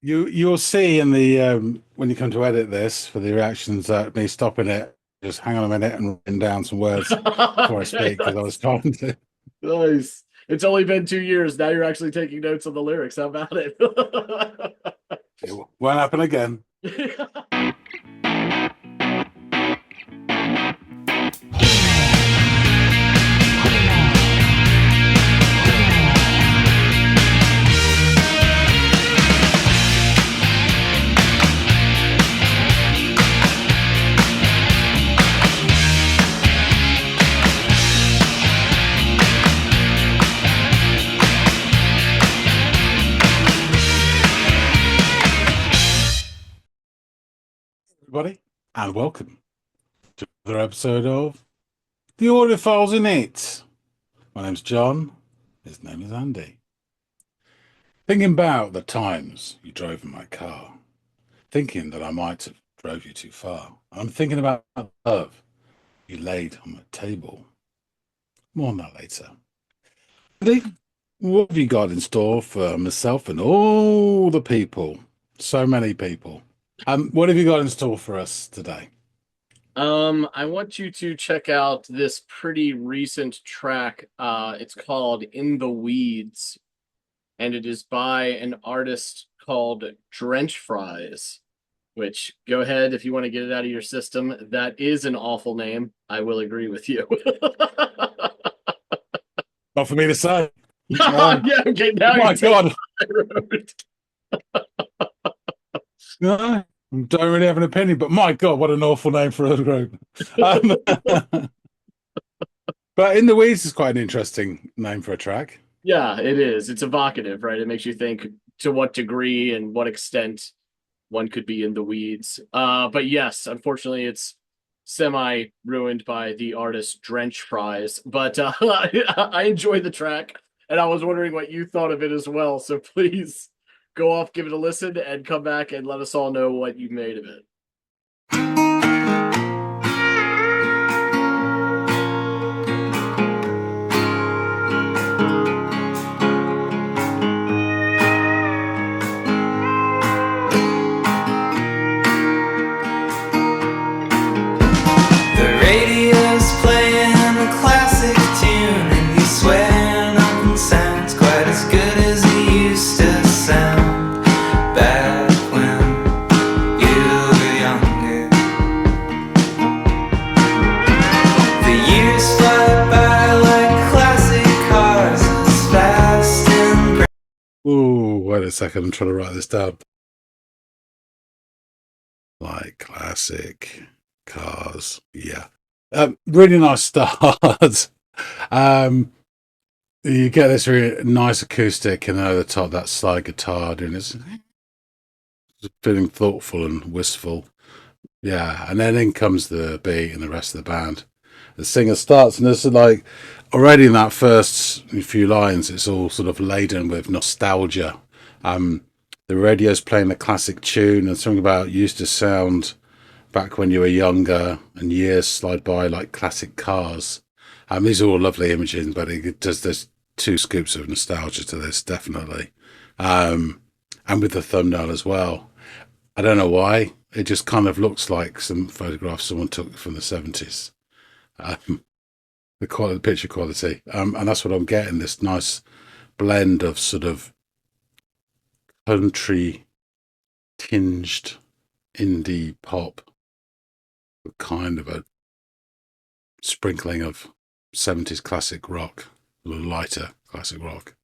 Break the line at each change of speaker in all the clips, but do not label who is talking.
You'll see in the when you come to edit this for the reactions that me stopping it, just hang on a minute and writing down some words before I
Okay,
speak because I was trying to.
nice. It's only been 2 years. Now you're actually taking notes on the lyrics. How about it?
It won't happen again. Everybody, and welcome to another episode of the Audiophiles in It. My name's John. His name is Andy. Thinking about the times you drove in my car, thinking that I might have drove you too far. I'm thinking about the love you laid on my table. More on that later. Andy, what have you got in store for myself and all the people? So many people. What have you got in store for us today?
I want you to check out this pretty recent track. It's called In the Weeds, and it is by an artist called Drench Fries, which go ahead if you want to get it out of your system. That is an awful name. I will agree with you.
Not for me to say.
Yeah, okay, now you're
My
taking
God.
my road.
No, I don't really have an opinion, but my God, what an awful name for a group. Um, but In the Weeds is quite an interesting name for a track.
Yeah, it is. It's evocative, right? It makes you think to what degree and what extent one could be in the weeds. But yes, unfortunately, it's semi ruined by the artist Drench Fries. But I enjoy the track, and I was wondering what you thought of it as well. So please go off, give it a listen, and come back and let us all know what you made of it.
The radio's playing a classic tune, and you swear nothing sounds quite as good as it used to sound back when you were younger. The years fly by like classic cars, as fast and
Oh, wait a second. I'm trying to write this down. Like classic cars. Yeah. Really nice start. You get this really nice acoustic and over the top, that slide guitar doing it's feeling thoughtful and wistful. Yeah. And then in comes the beat and the rest of the band. The singer starts, and this is like already in that first few lines, it's all sort of laden with nostalgia. The radio's playing a classic tune, and something about used to sound back when you were younger, and years slide by like classic cars. These are all lovely images, but it does there's two scoops of nostalgia to this, definitely. And with the thumbnail as well. I don't know why. It just kind of looks like some photographs someone took from the 70s. The quality, the picture quality, and that's what I'm getting. This nice blend of sort of country tinged indie pop, with kind of a sprinkling of 70s classic rock, a little lighter classic rock.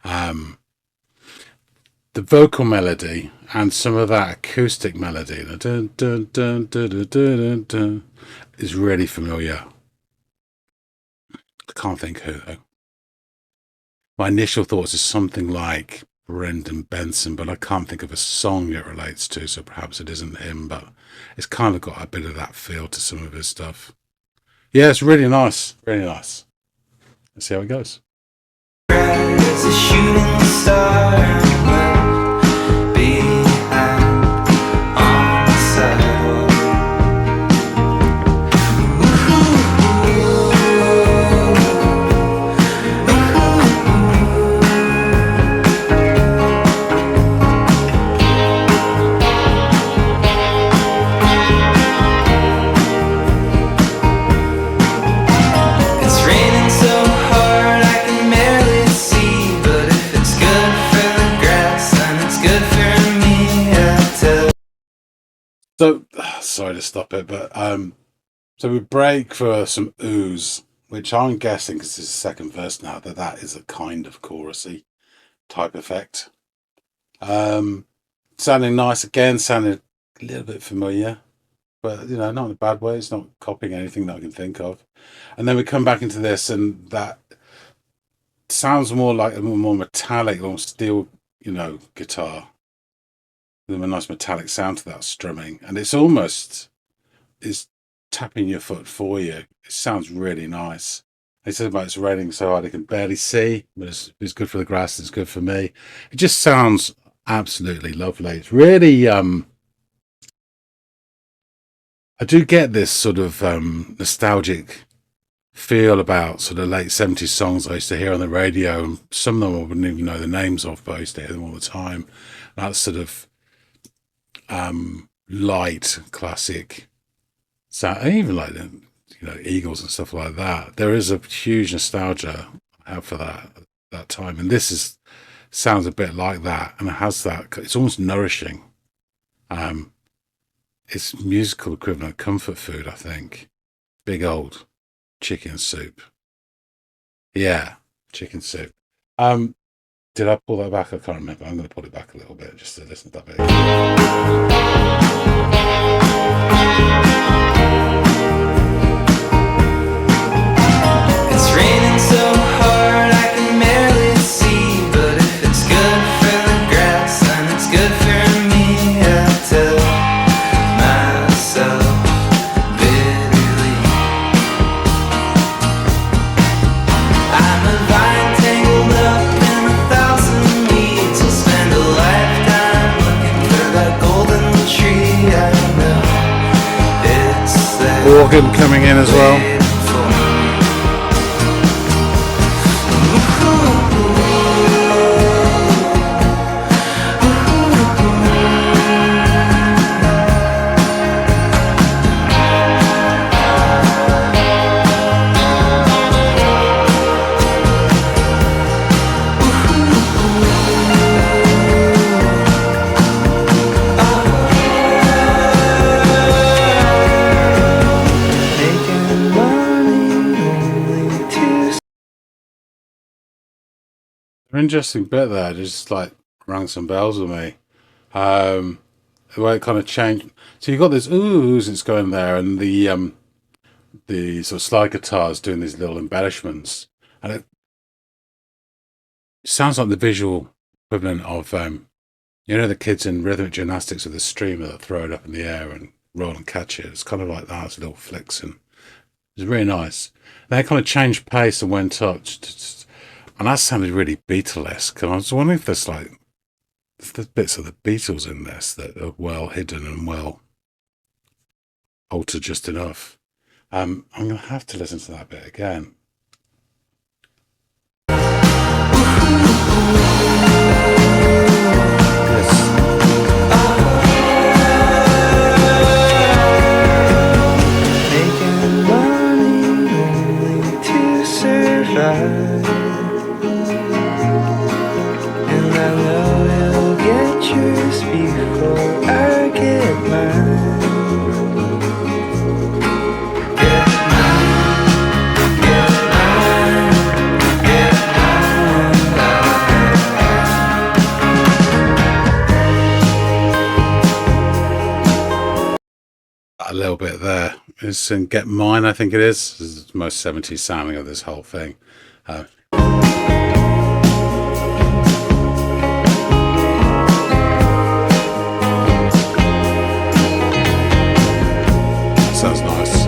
The vocal melody and some of that acoustic melody dun, dun, dun, dun, dun, dun, dun, is really familiar. I can't think who though. My initial thoughts is something like Brendan Benson, but I can't think of a song it relates to, so perhaps it isn't him, but it's kind of got a bit of that feel to some of his stuff. Yeah, it's really nice. Really nice. Let's see how it goes.
bright as a shooting star and left behind on the sidewalk.
So, sorry to stop it, but so we break for some ooze, which I'm guessing, because it's the second verse now, that is a kind of chorusy type effect. Sounding nice again, sounded a little bit familiar, but not in a bad way. It's not copying anything that I can think of. And then we come back into this, and that sounds more like a more metallic, or steel, guitar. With a nice metallic sound to that strumming, and it's almost is tapping your foot for you. It sounds really nice. They said about it's raining so hard I can barely see, but it's good for the grass. It's good for me. It just sounds absolutely lovely. It's really I do get this sort of nostalgic feel about sort of late 70s songs I used to hear on the radio, and some of them I wouldn't even know the names of, but I used to hear them all the time. That sort of light classic sound, even like Eagles and stuff like that. There is a huge nostalgia I have for that time, and this sounds a bit like that, and it has that. It's almost nourishing. It's musical equivalent of comfort food, I think. Big old chicken soup. Yeah, chicken soup. Did I pull that back? I can't remember. I'm going to pull it back a little bit just to listen to that bit.
It's raining so hard I can barely see, but if it's good for the grass, then it's good for me. I tell myself bitterly. I'm a vine tangled up in 1,000 weeds. We'll spend a lifetime looking for that golden tree. I know it's there.
Organ coming in as well. An interesting bit there, just like rang some bells with me. The way it kind of changed. So you've got this oohs that's going there, and the sort of slide guitars doing these little embellishments, and it sounds like the visual equivalent of the kids in rhythmic gymnastics with the streamer that throw it up in the air and roll and catch it. It's kind of like that. It's little flicks, and it's really nice. They kind of changed pace and went up. And that sounded really Beatlesque. And I was wondering if there's bits of the Beatles in this that are well hidden and well altered just enough. I'm going to have to listen to that bit again.
Making money only to survive. And I know you'll get yours before I get mine. Get mine, get mine, get mine.
A little bit there. It's in Get Mine, I think it is. This is the most 70s sounding of this whole thing. Sounds nice.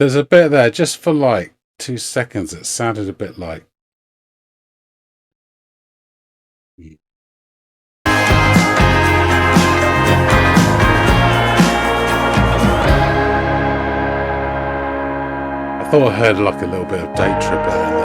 There's a bit there just for like 2 seconds. It sounded a bit like. I thought I heard like a little bit of Day Tripper in there.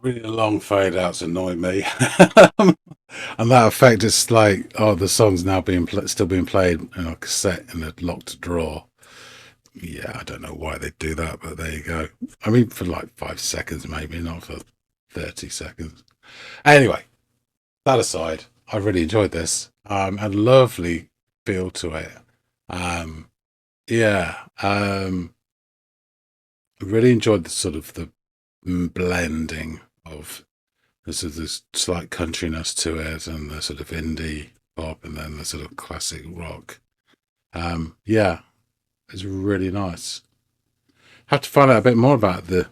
Really long fade outs annoy me. And that effect is like, oh, the song's now still being played in a cassette in a locked drawer. Yeah, I don't know why they do that, but there you go. I mean, for like 5 seconds, maybe, not for 30 seconds. Anyway, that aside, I really enjoyed this. And lovely feel to it. Yeah, I really enjoyed the sort of the blending of this slight countryness to it, and the sort of indie pop, and then the sort of classic rock. Yeah, it's really nice. Have to find out a bit more about the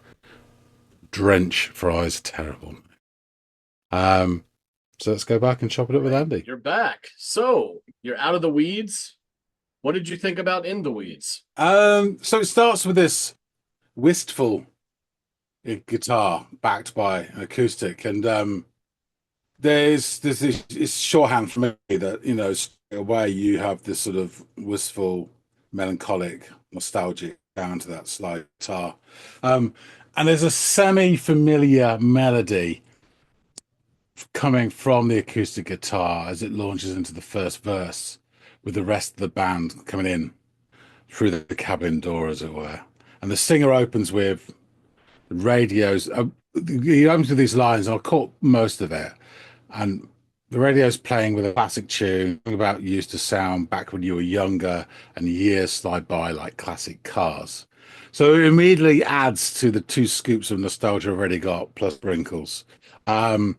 Drench fries. Terrible. So let's go back and chop it up with Andy.
You're back. So you're out of the weeds. What did you think about In the Weeds?
So it starts with this wistful guitar backed by an acoustic, and there's this it's shorthand for me that, you know, straight away you have this sort of wistful, melancholic, nostalgic sound to that slide guitar, and there's a semi-familiar melody coming from the acoustic guitar as it launches into the first verse, with the rest of the band coming in through the cabin door, as it were. And the singer opens with radios. He opens with these lines, and I caught most of it. And the radio's playing with a classic tune about used to sound back when you were younger, and years slide by like classic cars. So it immediately adds to the 2 scoops of nostalgia I've already got, plus sprinkles. And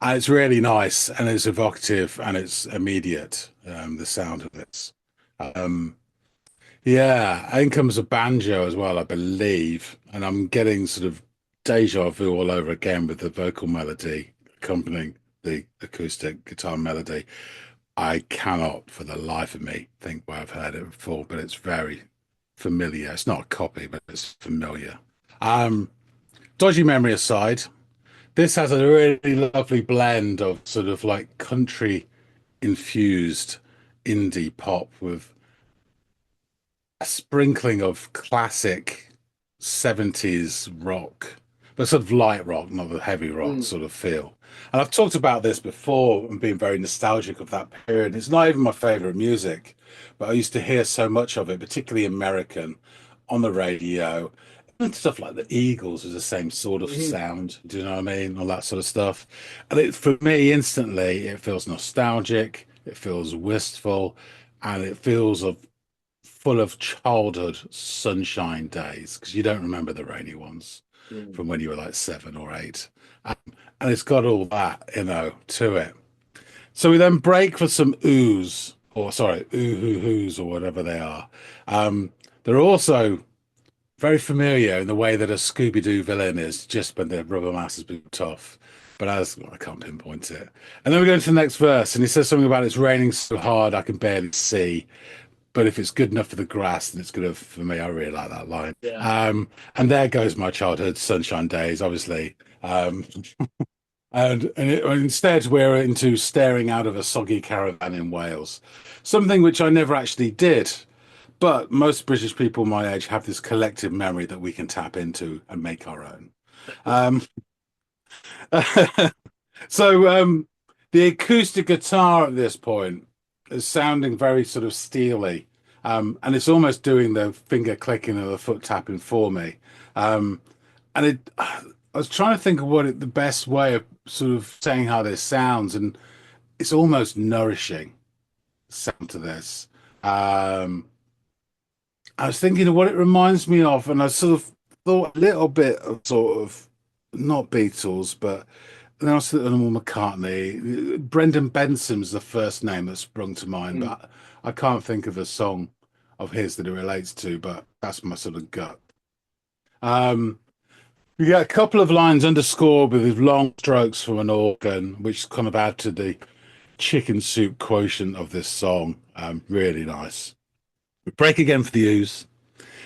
it's really nice, and it's evocative, and it's immediate, the sound of this. Um, yeah, in comes a banjo as well, I believe, and I'm getting sort of deja vu all over again with the vocal melody accompanying the acoustic guitar melody. I cannot, for the life of me, think where I've heard it before, but it's very familiar. It's not a copy, but it's familiar. Um, Dodgy memory aside, this has a really lovely blend of sort of like country infused indie pop with a sprinkling of classic 70s rock, but sort of light rock, not the heavy rock sort of feel. And I've talked about this before and been very nostalgic of that period. It's not even my favorite music, but I used to hear so much of it, particularly American, on the radio. And stuff like the Eagles was the same sort of sound. Do you know what I mean? All that sort of stuff. And for me, instantly, it feels nostalgic, it feels wistful, and it feels of full of childhood sunshine days, because you don't remember the rainy ones from when you were like 7 or 8. And it's got all that, you know, to it. So we then break for some oohs, or sorry, ooh-hoo-hoos, or whatever they are. They're also very familiar in the way that a Scooby-Doo villain is, just when the rubber mask has been tough. But I can't pinpoint it. And then we go into the next verse, and he says something about it's raining so hard I can barely see. But if it's good enough for the grass, then it's good enough for me. I really like that line.
Yeah.
And there goes my childhood sunshine days, obviously. Instead, we're into staring out of a soggy caravan in Wales, something which I never actually did. But most British people my age have this collective memory that we can tap into and make our own. Um, so the acoustic guitar at this point is sounding very sort of steely, and it's almost doing the finger clicking or the foot tapping for me. And I was trying to think of the best way of sort of saying how this sounds, and it's almost nourishing sound to this. I was thinking of what it reminds me of, and I sort of thought a little bit of sort of not Beatles, but then I was thinking of McCartney. Brendan Benson's the first name that sprung to mind,
Mm.
but I can't think of a song of his that it relates to, but that's my sort of gut. Um, we get a couple of lines underscored with these long strokes from an organ, which kind of add to the chicken soup quotient of this song. Really nice. We break again for the ooze,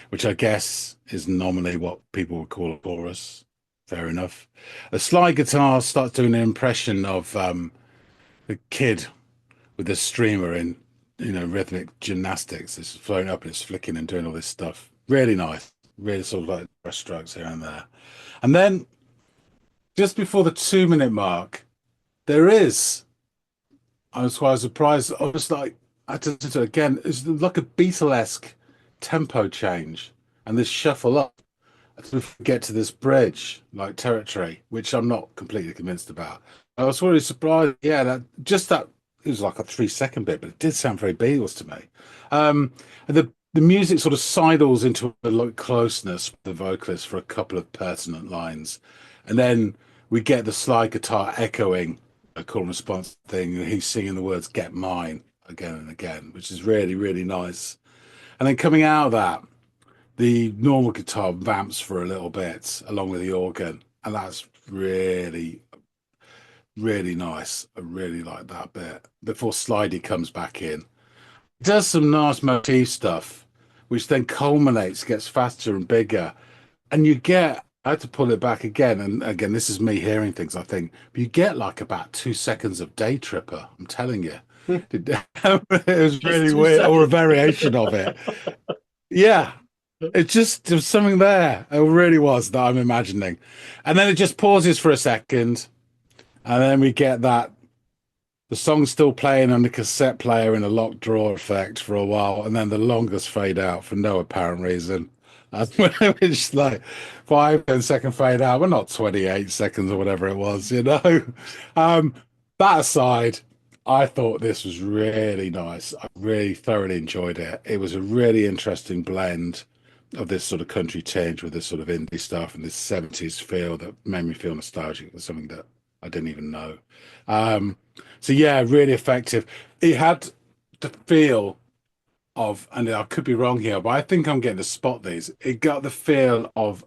which I guess is nominally what people would call a chorus. Fair enough. A slide guitar starts doing an impression of the kid with the streamer in, rhythmic gymnastics. It's floating up and it's flicking and doing all this stuff. Really nice. Really sort of like brush strokes here and there. And then just before the 2 minute mark, there is. I was quite surprised. I was like, I did it again. It's like a Beatlesque tempo change and this shuffle up to get to this bridge like territory, which I'm not completely convinced about. I was really surprised. Yeah, that it was like a 3 second bit, but it did sound very Beatles to me. And the music sort of sidles into a like closeness with the vocalist for a couple of pertinent lines, and then we get the slide guitar echoing a call and response thing, and he's singing the words "Get Mine" again and again, which is really really nice. And then coming out of that, the normal guitar vamps for a little bit along with the organ, and that's really, really nice. I really like that bit before Slidey comes back in. It does some nice motif stuff, which then culminates, gets faster and bigger, and you get. I had to pull it back again, and again, this is me hearing things, I think, but you get like about 2 seconds of Day Tripper. I'm telling you, it was
Just
really
two
weird, or a
seconds.
variation of it. Yeah, it just there was something there. It really was that I'm imagining. And then it just pauses for a second, and then we get that the song's still playing on the cassette player in a locked drawer effect for a while, and then the longest fade out for no apparent reason. That's when it's like 5, 10 second fade out. Well, not 28 seconds or whatever it was, you know. Um, that aside, I thought this was really nice. I really thoroughly enjoyed it. It was a really interesting blend of this sort of country tinge with this sort of indie stuff and this 70s feel that made me feel nostalgic for something that I didn't even know. Um, so yeah, really effective. It had the feel of, and I could be wrong here, but I think I'm getting to spot these. It got the feel of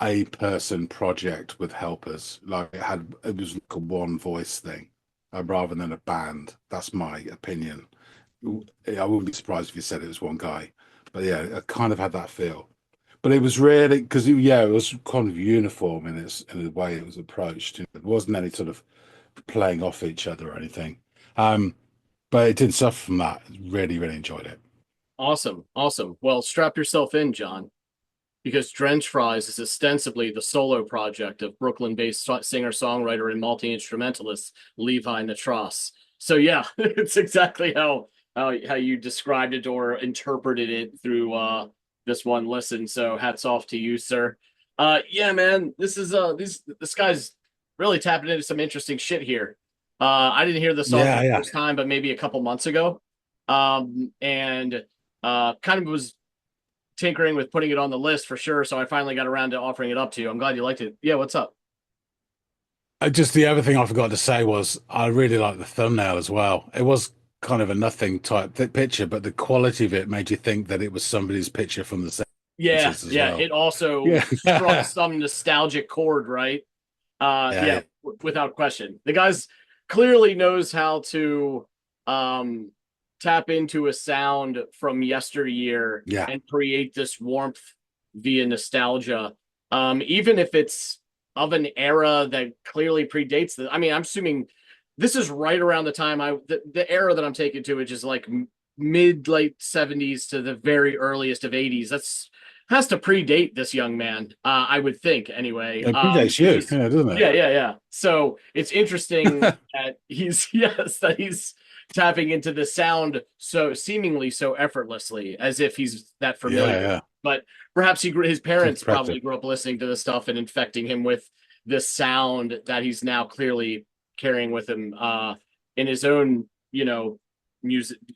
a person project with helpers. Like it was like a one voice thing rather than a band. That's my opinion. I wouldn't be surprised if you said it was one guy, but yeah, it kind of had that feel. But it was really because yeah, it was kind of uniform in the way it was approached. It wasn't any sort of playing off each other or anything. Um, but it didn't suffer from that. Really, really enjoyed it.
Awesome, awesome. Well, strap yourself in, John, because Drench Fries is ostensibly the solo project of Brooklyn-based singer-songwriter and multi-instrumentalist Levi Natras. So yeah, it's exactly how you described it or interpreted it through this one listen. So hats off to you, sir. Yeah, man, this guy's really tapping into some interesting shit here. I didn't hear the song for
Yeah,
the
yeah.
first time, but maybe a couple months ago. And kind of was tinkering with putting it on the list for sure. So I finally got around to offering it up to you. I'm glad you liked it. Yeah, what's up?
Just the other thing I forgot to say was I really like the thumbnail as well. It was kind of a nothing type picture, but the quality of it made you think that it was somebody's picture from the
Yeah,
70s as
yeah.
well.
It also
Yeah.
struck some nostalgic chord, right?
Yeah,
Yeah,
yeah.
without question. The guy's clearly knows how to um tap into a sound from yesteryear
Yeah.
and create this warmth via nostalgia. Even if it's of an era that clearly predates the, I mean, I'm assuming this is right around the time the era that I'm taking to, which is like mid late 70s to the very earliest of 80s. That's has to predate this young man, I would think anyway.
It predates
It's
you,
just
yeah, doesn't it?
yeah. So it's interesting that he's yes, that he's tapping into the sound so seemingly so effortlessly as if he's that
Yeah,
familiar.
yeah.
But perhaps his
It's
parents
impressive.
probably grew up listening to this stuff and infecting him with this sound that he's now clearly carrying with him in his own,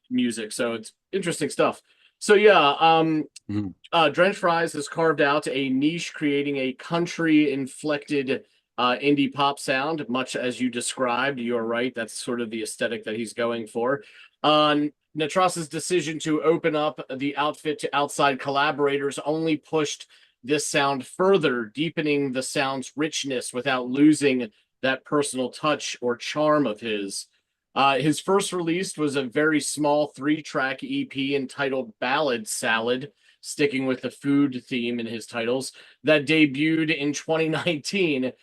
music. So it's interesting stuff. So yeah,
Mm.
Drench Fries has carved out a niche, creating a country-inflected indie pop sound, much as you described. You're right. That's sort of the aesthetic that he's going for. Natras's decision to open up the outfit to outside collaborators only pushed this sound further, deepening the sound's richness without losing that personal touch or charm of his. His first release was a very small 3-track EP entitled Ballad Salad, sticking with the food theme in his titles, that debuted in 2019,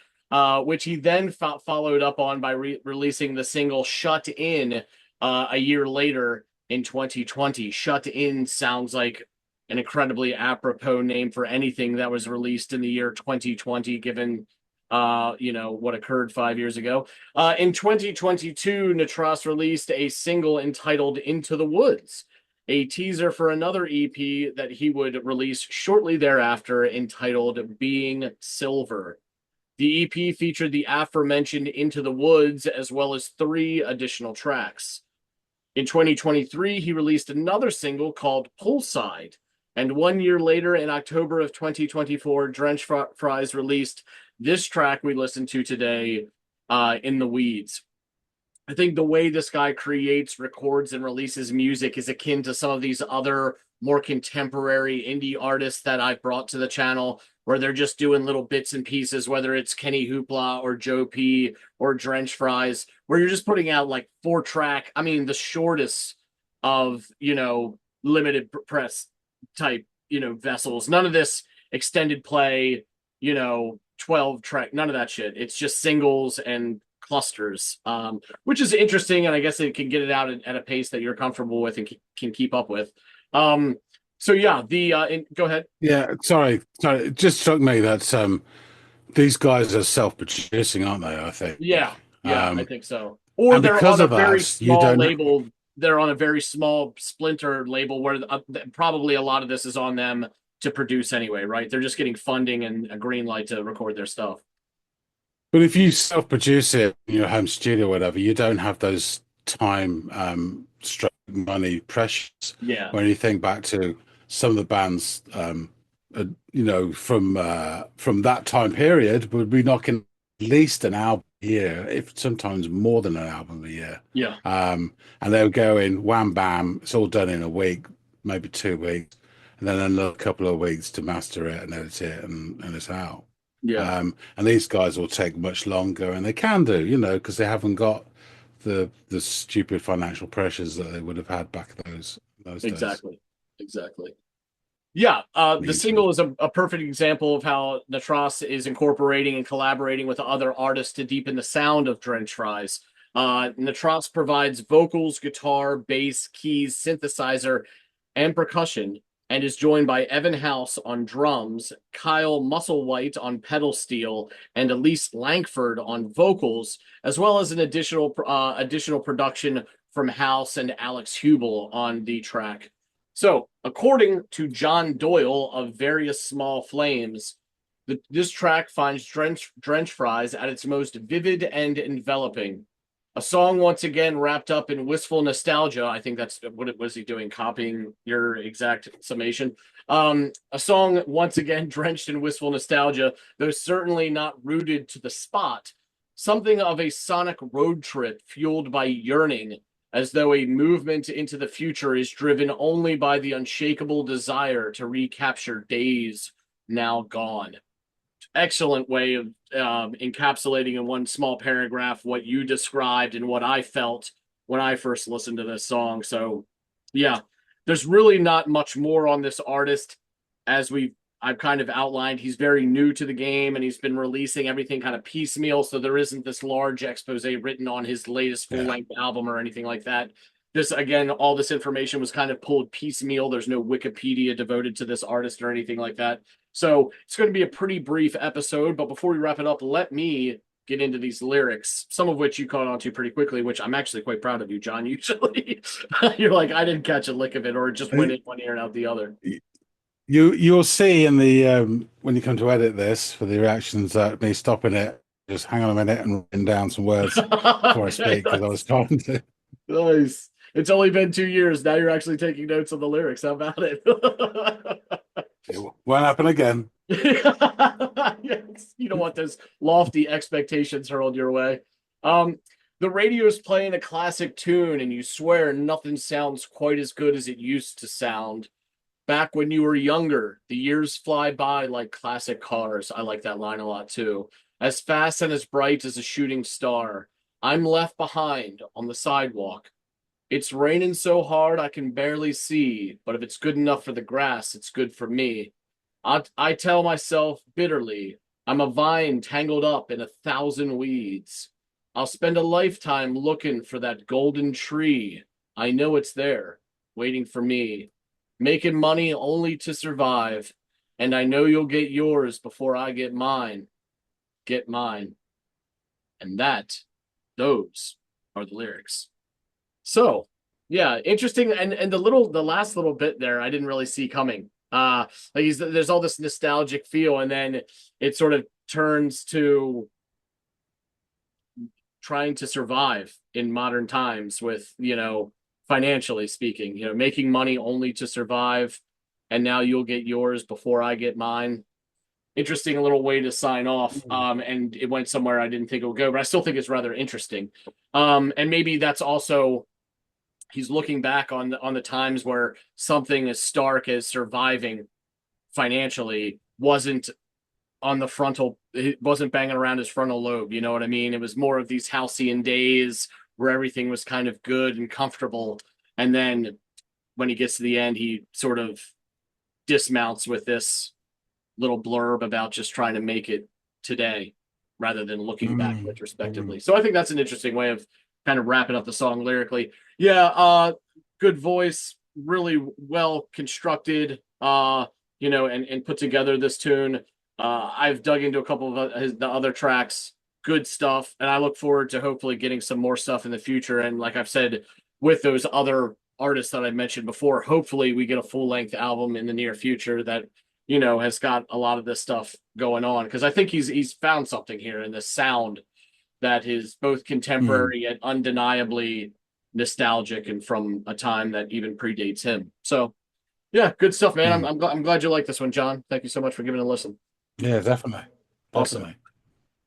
which he then followed up on by releasing the single Shut In a year later in 2020. Shut In sounds like an incredibly apropos name for anything that was released in the year 2020, given what occurred 5 years ago. In 2022, Natras released a single entitled Into the Woods, a teaser for another EP that he would release shortly thereafter entitled Being Silver. The EP featured the aforementioned Into the Woods as well as 3 additional tracks. In 2023, he released another single called Poolside. And 1 year later, in October of 2024, Drench Fries released this track we listened to today, In the Weeds. I think the way this guy creates, records, and releases music is akin to some of these other more contemporary indie artists that I've brought to the channel, where they're just doing little bits and pieces, whether it's Kenny Hoopla or Joe P or Drench Fries, where you're just putting out like 4-track, I mean, the shortest of, limited press type, vessels. None of this extended play, 12-track, none of that shit. It's just singles and clusters, which is interesting, and I guess it can get it out at a pace that you're comfortable with and can keep up with. So yeah, go ahead.
Yeah, sorry. It just struck me that these guys are self-producing, aren't they? I think.
Yeah, I
Um,
think so. Or
and
they're
because
on a
of
very
that, you
small
don't.
label. They're on a very small splinter label where probably a lot of this is on them to produce anyway, right? They're just getting funding and a green light to record their stuff.
But if you self-produce it in your home studio or whatever, you don't have those time stroke money pressures.
Yeah,
When you think back to some of the bands, from that time period, would be knocking at least an album a year, if sometimes more than an album a year.
yeah,
And they would go in wham bam, it's all done in a week, maybe 2 weeks, and then another couple of weeks to master it and edit it, and it's out.
yeah.
And these guys will take much longer, and they can do, because they haven't got the stupid financial pressures that they would have had back those days.
Exactly. Yeah, the single is a perfect example of how Natras is incorporating and collaborating with other artists to deepen the sound of Drench Fries. Natras provides vocals, guitar, bass, keys, synthesizer, and percussion, and is joined by Evan House on drums, Kyle Musselwhite on pedal steel, and Elise Langford on vocals, as well as an additional production from House and Alex Hubel on the track. So, according to John Doyle of Various Small Flames, this track finds Drench Fries at its most vivid and enveloping. A song once again wrapped up in wistful nostalgia. I think that's what was he doing, copying your exact summation. A song once again drenched in wistful nostalgia, though certainly not rooted to the spot. Something of a sonic road trip fueled by yearning, as though a movement into the future is driven only by the unshakable desire to recapture days now gone. Excellent way of encapsulating in one small paragraph what you described and what I felt when I first listened to this song. So, yeah, there's really not much more on this artist. As I've kind of outlined, he's very new to the game and he's been releasing everything kind of piecemeal. So there isn't this large expose written on his latest full-length album or anything like that. This, again, all this information was kind of pulled piecemeal. There's no Wikipedia devoted to this artist or anything like that. So it's going to be a pretty brief episode. But before we wrap it up, let me get into these lyrics, some of which you caught on to pretty quickly, which I'm actually quite proud of you, John. Usually you're like, I didn't catch a lick of it, or it just went in one ear and out the other.
You'll see in the when you come to edit this for the reactions that me stopping it, just hang on a minute and writing down some words before I speak, because I was trying to.
Nice. It's only been 2 years. Now you're actually taking notes on the lyrics. How about it?
It won't happen again.
Yes, you don't want those lofty expectations hurled your way. The radio's playing a classic tune, and you swear nothing sounds quite as good as it used to sound. Back when you were younger, the years fly by like classic cars. I like that line a lot too. As fast and as bright as a shooting star. I'm left behind on the sidewalk. It's raining so hard I can barely see, but if it's good enough for the grass, it's good for me. I tell myself bitterly, I'm a vine tangled up in 1,000 weeds. I'll spend a lifetime looking for that golden tree. I know it's there, waiting for me, making money only to survive. And I know you'll get yours before I get mine. Get mine. And those are the lyrics. So, yeah, interesting. And the last little bit there, I didn't really see coming. Like there's all this nostalgic feel, and then it sort of turns to trying to survive in modern times with, financially speaking, making money only to survive, and now you'll get yours before I get mine. Interesting little way to sign off. And it went somewhere I didn't think it would go, but I still think it's rather interesting. And maybe that's also he's looking back on the times where something as stark as surviving financially wasn't on the frontal, it wasn't banging around his frontal lobe. You know what I mean? It was more of these halcyon days where everything was kind of good and comfortable. And then when he gets to the end, he sort of dismounts with this little blurb about just trying to make it today rather than looking back retrospectively. So I think that's an interesting way of kind of wrapping up the song lyrically. Yeah, good voice, really well constructed, and put together this tune. I've dug into a couple of the other tracks, good stuff, and I look forward to hopefully getting some more stuff in the future. And like I've said, with those other artists that I mentioned before, hopefully we get a full-length album in the near future that has got a lot of this stuff going on, because I think he's found something here in the sound that is both contemporary and undeniably nostalgic, and from a time that even predates him. So, yeah, good stuff, man. I'm glad you like this one, John. Thank you so much for giving it a listen.
Yeah, definitely.
Awesome.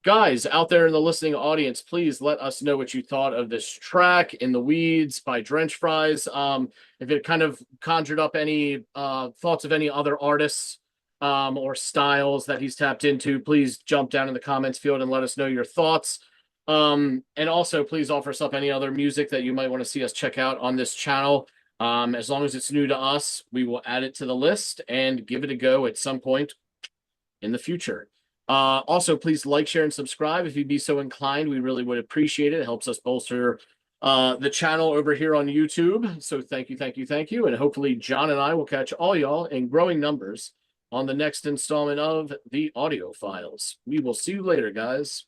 Guys out there in the listening audience, please let us know what you thought of this track, In the Weeds by Drench Fries. If it kind of conjured up any thoughts of any other artists or styles that he's tapped into, please jump down in the comments field and let us know your thoughts. And also, please offer us up any other music that you might want to see us check out on this channel. As long as it's new to us, we will add it to the list and give it a go at some point in the future. Also, please like, share, and subscribe if you'd be so inclined. We really would appreciate it. It helps us bolster the channel over here on YouTube. So thank you, thank you, thank you. And hopefully John and I will catch all y'all in growing numbers on the next installment of the Audiophiles. We will see you later, guys.